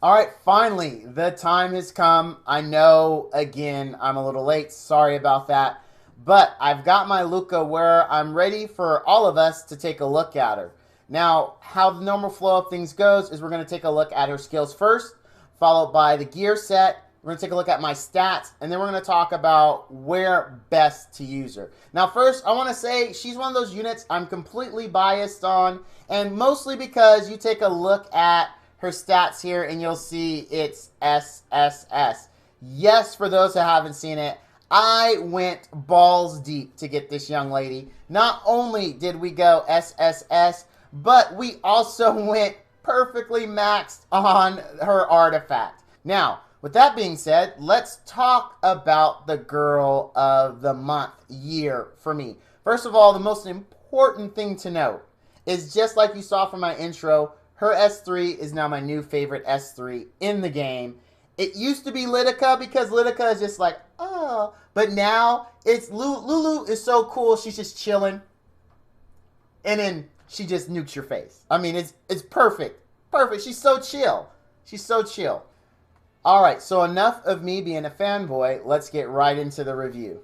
All right, finally, the time has come. I know, again, I'm a little late. Sorry about that. But I've got my Luluca where I'm ready for all of us to take a look at her. Now, how the normal flow of things goes is we're going to take a look at her skills first, followed by the gear set. We're going to take a look at my stats, and then we're going to talk about where best to use her. Now, first, I want to say she's one of those units I'm completely biased on, and mostly because you take a look at her stats here and you'll see it's SSS. Yes, for those that haven't seen it, I went balls deep to get this young lady. Not only did we go SSS, but we also went perfectly maxed on her artifact. Now, with that being said, let's talk about the girl of the month, year for me. First of all, the most important thing to note is just like you saw from my intro, her S3 is now my new favorite S3 in the game. It used to be Luluca because Luluca is just like, oh. But now it's Lulu is so cool. She's just chilling. And then she just nukes your face. I mean, it's perfect. Perfect. She's so chill. She's so chill. All right, so enough of me being a fanboy. Let's get right into the review.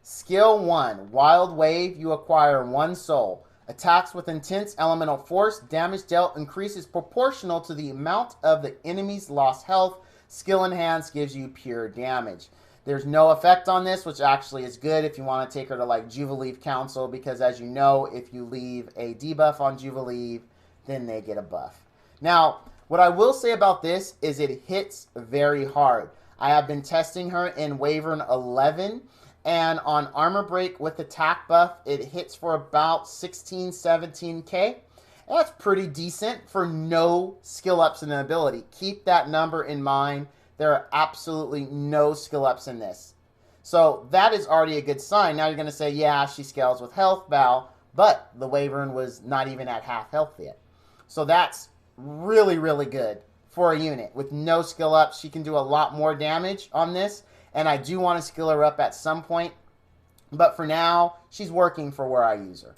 Skill 1, Wild Wave. You acquire 1 soul. Attacks with intense elemental force. Damage dealt increases proportional to the amount of the enemy's lost health. Skill Enhanced gives you pure damage. There's no effect on this, which actually is good if you want to take her to like Jubilee Council, because as you know, if you leave a debuff on Jubilee, then they get a buff. Now, what I will say about this is it hits very hard. I have been testing her in Wyvern 11, and on Armor Break with attack buff, it hits for about 16, 17k. That's pretty decent for no skill ups in the ability. Keep that number in mind. There are absolutely no skill ups in this. So that is already a good sign. Now you're going to say, yeah, she scales with health, Val, but the Wyvern was not even at half health yet. So that's really, really good for a unit. With no skill ups, she can do a lot more damage on this. And I do want to skill her up at some point. But for now, she's working for where I use her.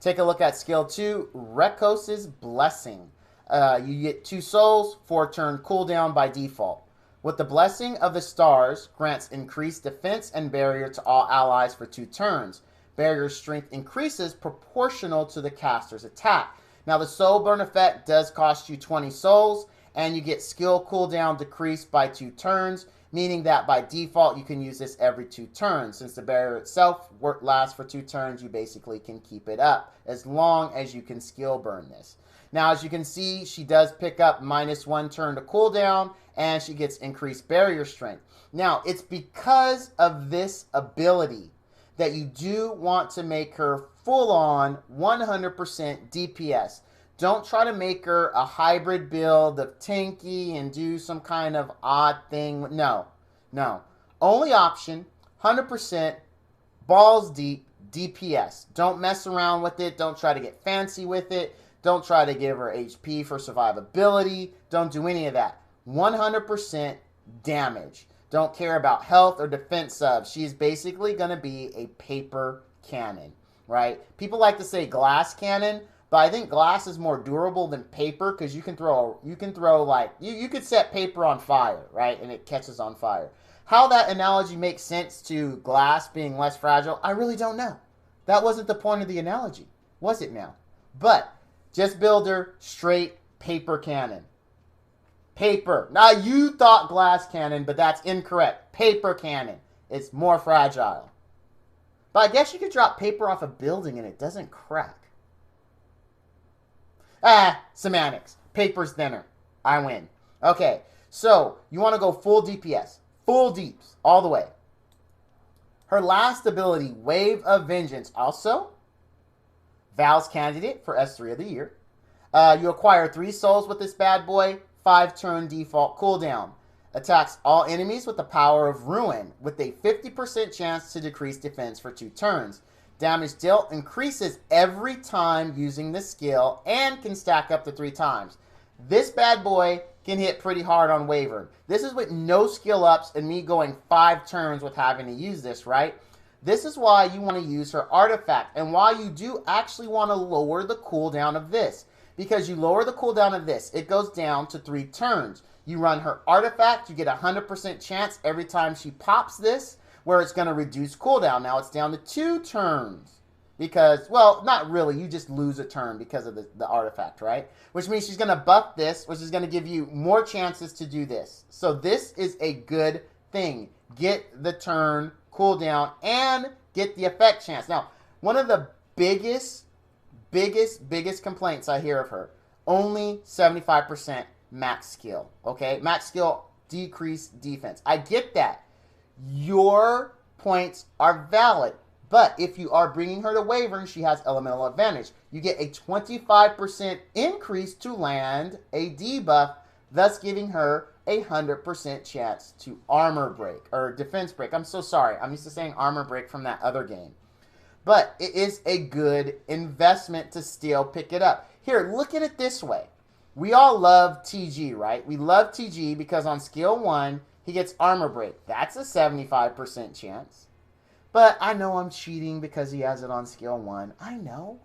Take a look at skill 2, Rekos' Blessing. You get 2 souls, 4-turn cooldown by default. With the Blessing of the Stars, grants increased defense and barrier to all allies for 2 turns. Barrier strength increases proportional to the caster's attack. Now the soul burn effect does cost you 20 souls, and you get skill cooldown decreased by 2 turns, meaning that by default you can use this every 2 turns. Since the barrier itself lasts for 2 turns, you basically can keep it up as long as you can skill burn this. Now, as you can see, she does pick up -1 turn to cooldown, and she gets increased barrier strength. Now, it's because of this ability that you do want to make her full-on 100% DPS. Don't try to make her a hybrid build of tanky and do some kind of odd thing. No, no. Only option, 100% balls deep DPS. Don't mess around with it. Don't try to get fancy with it. Don't try to give her HP for survivability. Don't do any of that. 100% damage. Don't care about health or defense subs. She's basically going to be a paper cannon, right? People like to say glass cannon, but I think glass is more durable than paper because you could set paper on fire, right? And it catches on fire. How that analogy makes sense to glass being less fragile, I really don't know. That wasn't the point of the analogy, was it now? But just build her straight paper cannon. Paper. Now you thought glass cannon, but that's incorrect. Paper cannon. It's more fragile. But I guess you could drop paper off a building and it doesn't crack. Semantics. Paper's thinner. I win. Okay, so you want to go full DPS. Full deeps. All the way. Her last ability, Wave of Vengeance. Also, Val's candidate for S3 of the year. You acquire 3 souls with this bad boy. 5-turn default cooldown. Attacks all enemies with the power of Ruin, with a 50% chance to decrease defense for 2 turns. Damage dealt increases every time using this skill and can stack up to 3 times. This bad boy can hit pretty hard on Wyvern. This is with no skill ups and me going 5 turns with having to use this, right? This is why you want to use her artifact and why you do actually want to lower the cooldown of this. because you lower the cooldown of this. It goes down to 3 turns. You run her artifact, you get a 100% chance every time she pops this, where it's going to reduce cooldown. Now it's down to 2 turns. Because, well, not really. You just lose a turn because of the artifact, right? Which means she's going to buff this, which is going to give you more chances to do this. So this is a good thing. Get the turn cooldown and get the effect chance. Now, one of the biggest complaints I hear of her, only 75% max skill, okay? Max skill, decreased defense. I get that. Your points are valid. But if you are bringing her to Wyvern, she has elemental advantage. You get a 25% increase to land a debuff, thus giving her a 100% chance to armor break, or defense break. I'm so sorry. I'm used to saying armor break from that other game. But it is a good investment to still pick it up. Here, look at it this way. We all love TG, right? We love TG because on skill 1, he gets armor break. That's a 75% chance. But I know I'm cheating because he has it on skill 1. I know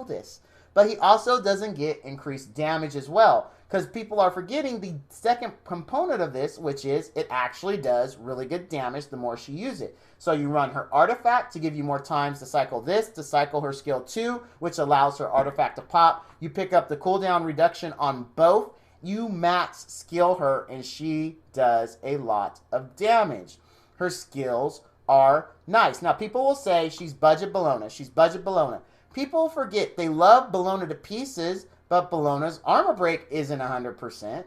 this. But he also doesn't get increased damage as well. Because people are forgetting the second component of this, which is it actually does really good damage the more she uses it. So you run her artifact to give you more times to cycle this, to cycle her skill 2, which allows her artifact to pop. You pick up the cooldown reduction on both. You max skill her, and she does a lot of damage. Her skills are nice. Now, people will say she's budget Bellona. She's budget Bellona. People forget they love Bellona to pieces, but Bellona's armor break isn't 100%.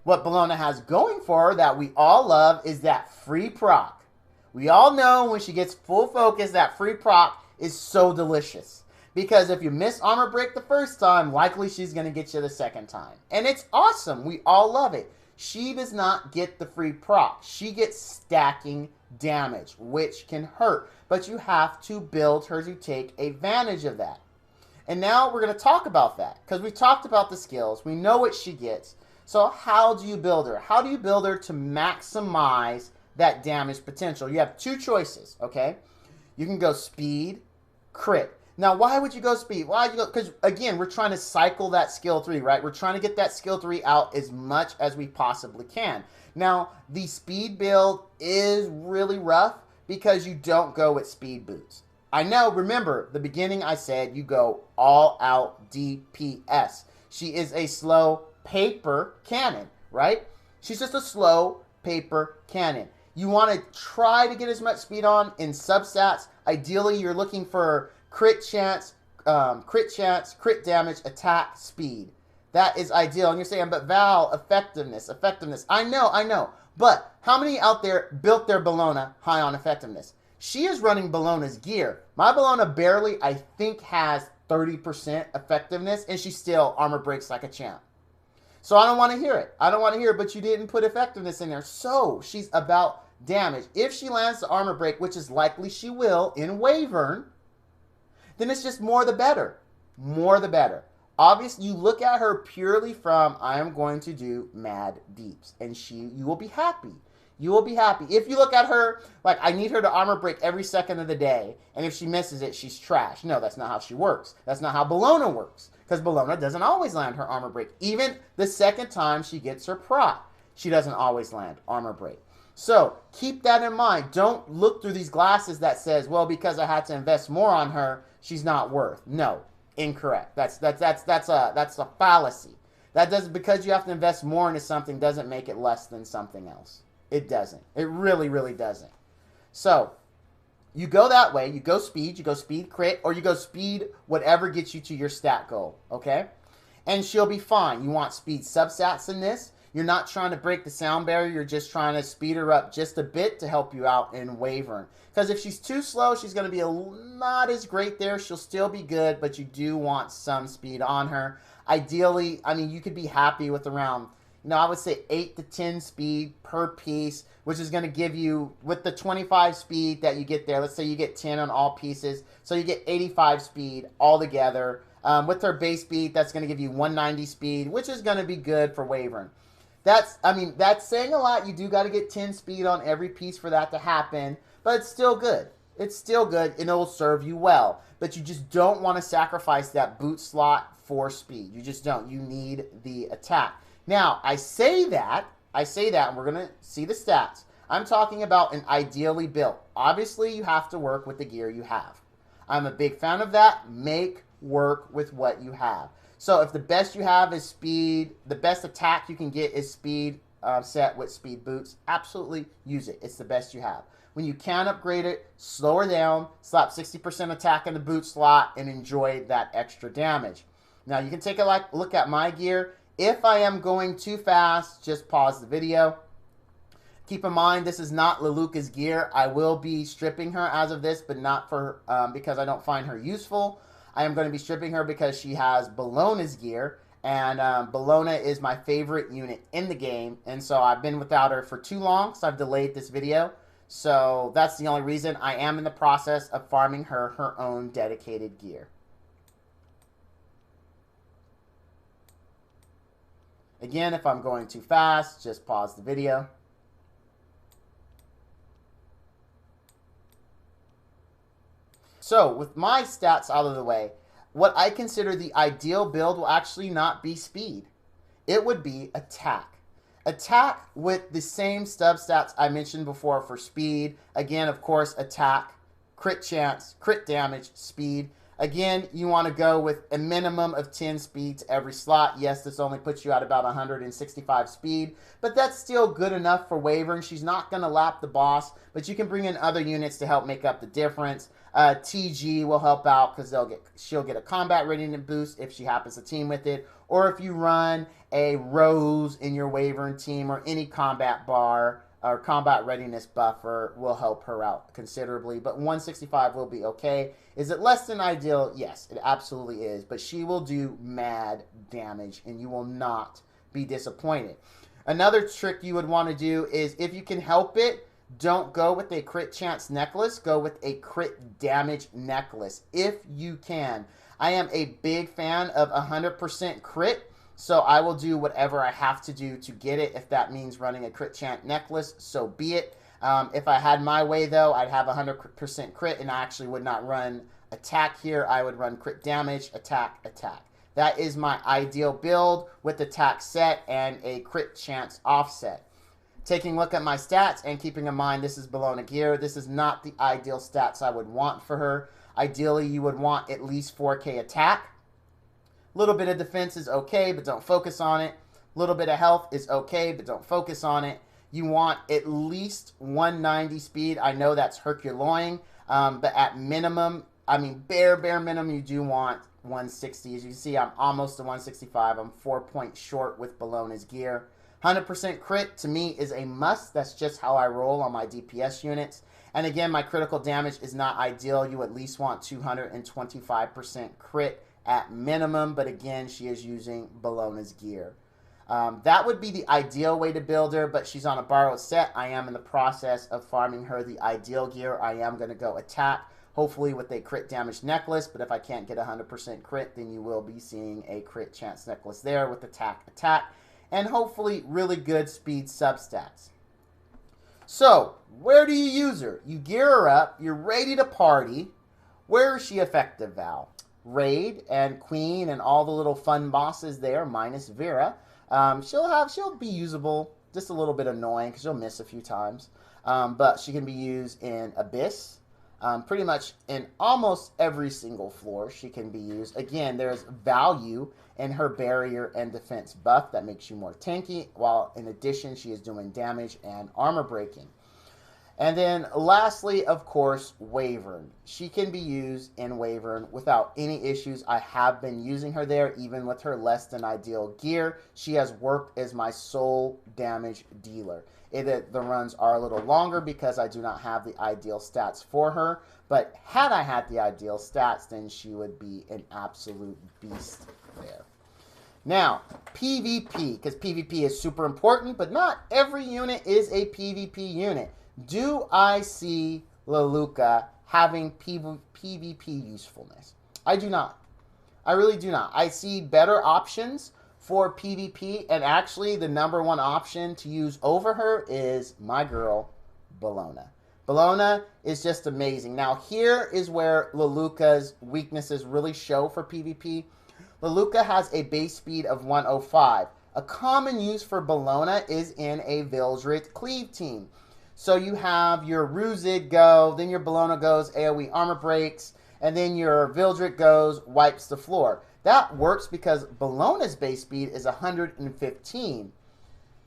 What Bellona has going for her that we all love is that free proc. We all know when she gets full focus, that free proc is so delicious. Because if you miss armor break the first time, likely she's going to get you the second time. And it's awesome. We all love it. She does not get the free proc. She gets stacking damage, which can hurt. But you have to build her to take advantage of that. And now we're going to talk about that. Because we talked about the skills. We know what she gets. So how do you build her? How do you build her to maximize that damage potential? You have 2 choices, okay? You can go speed, crit. Now, why would you go speed? Why would you go? Because, again, we're trying to cycle that skill 3, right? We're trying to get that skill 3 out as much as we possibly can. Now, the speed build is really rough because you don't go with speed boots. I know, remember, the beginning I said you go all out DPS. She is a slow paper cannon, right? She's just a slow paper cannon. You want to try to get as much speed on in substats. Ideally, you're looking for crit chance, crit damage, attack, speed. That is ideal. And you're saying, but Val, effectiveness. I know. But how many out there built their Bellona high on effectiveness? She is running Bellona's gear. My Bellona barely, I think, has 30% effectiveness, and she still armor breaks like a champ. So I don't want to hear it. But you didn't put effectiveness in there. So she's about damage. If she lands the armor break, which is likely she will in Wyvern, then it's just more the better. More the better. Obviously, you look at her purely from, I am going to do mad deeps. And you will be happy. You will be happy. If you look at her, like, I need her to armor break every second of the day. And if she misses it, she's trash. No, that's not how she works. That's not how Bellona works. Because Bellona doesn't always land her armor break. Even the second time she gets her proc, she doesn't always land armor break. So keep that in mind. Don't look through these glasses that says, well, because I had to invest more on her, she's not worth. No, incorrect. That's a fallacy. That doesn't, because you have to invest more into something doesn't make it less than something else. It doesn't. It really, really doesn't. So you go that way. You go speed crit, or you go speed whatever gets you to your stat goal. Okay, and she'll be fine. You want speed substats in this. You're not trying to break the sound barrier. You're just trying to speed her up just a bit to help you out in Wyvern. Because if she's too slow, she's going to be not as great there. She'll still be good, but you do want some speed on her. Ideally, I mean, you could be happy with around, I would say 8 to 10 speed per piece, which is going to give you, with the 25 speed that you get there, let's say you get 10 on all pieces, so you get 85 speed altogether. With her base speed, that's going to give you 190 speed, which is going to be good for Wyvern. That's saying a lot. You do got to get 10 speed on every piece for that to happen, but it's still good. It's still good and it'll serve you well. But you just don't want to sacrifice that boot slot for speed. You just don't. You need the attack. Now, I say that, and we're going to see the stats. I'm talking about an ideally built. Obviously, you have to work with the gear you have. I'm a big fan of that. Make work with what you have. So if the best you have is speed, the best attack you can get is speed set with speed boots, absolutely use it. It's the best you have. When you can upgrade it, slow her down, slap 60% attack in the boot slot, and enjoy that extra damage. Now, you can take a look at my gear. If I am going too fast, just pause the video. Keep in mind, this is not Luluca's gear. I will be stripping her as of this, but not for because I don't find her useful. I am going to be stripping her because she has Bologna's gear, and Bologna is my favorite unit in the game, and so I've been without her for too long, so I've delayed this video. So that's the only reason. I am in the process of farming her own dedicated gear. Again, if I'm going too fast, just pause the video. So, with my stats out of the way, what I consider the ideal build will actually not be speed. It would be attack. Attack with the same stub stats I mentioned before for speed. Again, of course, attack, crit chance, crit damage, speed. Again, you want to go with a minimum of 10 speed to every slot. Yes, this only puts you at about 165 speed, but that's still good enough for Wyvern. She's not going to lap the boss, but you can bring in other units to help make up the difference. TG will help out because she'll get a combat readiness boost if she happens to team with it, or if you run a Rose in your Wyvern team, or any combat bar or combat readiness buffer will help her out considerably. But 165 will be okay. Is it less than ideal? Yes, it absolutely is. But she will do mad damage, and you will not be disappointed. Another trick you would want to do is, if you can help it, don't go with a crit chance necklace. Go with a crit damage necklace if you can. I am a big fan of 100% crit, so I will do whatever I have to do to get it. If that means running a crit chant necklace, so be it. If I had my way, though, I'd have 100% crit, and I actually would not run attack here. I would run crit damage, attack, attack. That is my ideal build with attack set and a crit chance offset. Taking a look at my stats and keeping in mind this is Bologna gear, this is not the ideal stats I would want for her. Ideally, you would want at least 4K attack. A little bit of defense is okay, but don't focus on it. A little bit of health is okay, but don't focus on it. You want at least 190 speed. I know that's Herculoing, but at minimum, I mean bare minimum, you do want 160. As you can see, I'm almost to 165. I'm 4 points short with Bologna's gear. 100% crit to me is a must. That's just how I roll on my DPS units. And again, my critical damage is not ideal. You at least want 225% crit at minimum, but again, she is using Bologna's gear. That would be the ideal way to build her, but she's on a borrowed set. I am in the process of farming her the ideal gear. I am going to go attack, hopefully with a crit damage necklace, but if I can't get 100% crit, then you will be seeing a crit chance necklace there with attack, and hopefully really good speed substats. So, where do you use her? You gear her up, you're ready to party. Where is she effective, Val? Raid and Queen and all the little fun bosses there, minus Vera. She'll be usable, just a little bit annoying because she'll miss a few times. But she can be used in Abyss. Pretty much in almost every single floor she can be used. Again, there's value in her barrier and defense buff that makes you more tanky, while in addition she is doing damage and armor breaking. And then lastly, of course, Wyvern. She can be used in Wyvern without any issues. I have been using her there, even with her less than ideal gear. She has worked as my sole damage dealer. The runs are a little longer because I do not have the ideal stats for her. But had I had the ideal stats, then she would be an absolute beast there. Now, PvP, because PvP is super important, but not every unit is a PvP unit. Do I see Luluca having PvP usefulness? I do not. I really do not. I see better options for PvP, and actually the #1 option to use over her is my girl, Bologna. Bologna is just amazing. Now, here is where Luluca's weaknesses really show for PvP. Luluca has a base speed of 105. A common use for Bologna is in a Vildred cleave team. So you have your Ruzid go, then your Bologna goes, AoE armor breaks, and then your Vildred goes, wipes the floor. That works because Bologna's base speed is 115.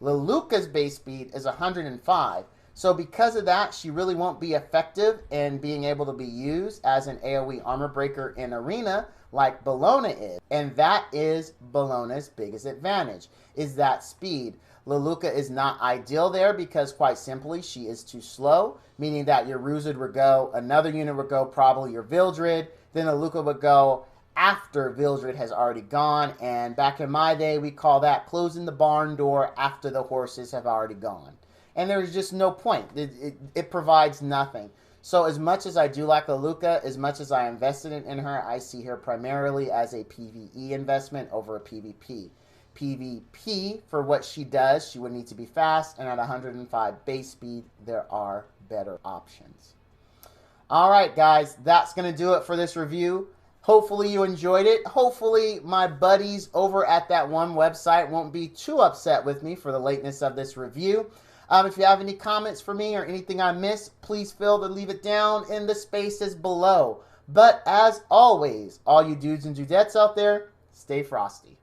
Luluca's base speed is 105. So because of that, she really won't be effective in being able to be used as an AoE armor breaker in Arena like Bologna is. And that is Bologna's biggest advantage, is that speed. Luluca is not ideal there because, quite simply, she is too slow, meaning that your Ruzid would go, another unit would go, probably your Vildred, then Luluca would go after Vildred has already gone, and back in my day, we call that closing the barn door after the horses have already gone. And there's just no point. It provides nothing. So as much as I do like Luluca, as much as I invested in her, I see her primarily as a PvE investment over a PvP. PvP, for what she does, she would need to be fast, and at 105 base speed, there are better options. Alright guys, that's going to do it for this review. Hopefully you enjoyed it. Hopefully my buddies over at that one website won't be too upset with me for the lateness of this review. If you have any comments for me or anything I missed, please feel to leave it down in the spaces below. But as always, all you dudes and dudettes out there, stay frosty.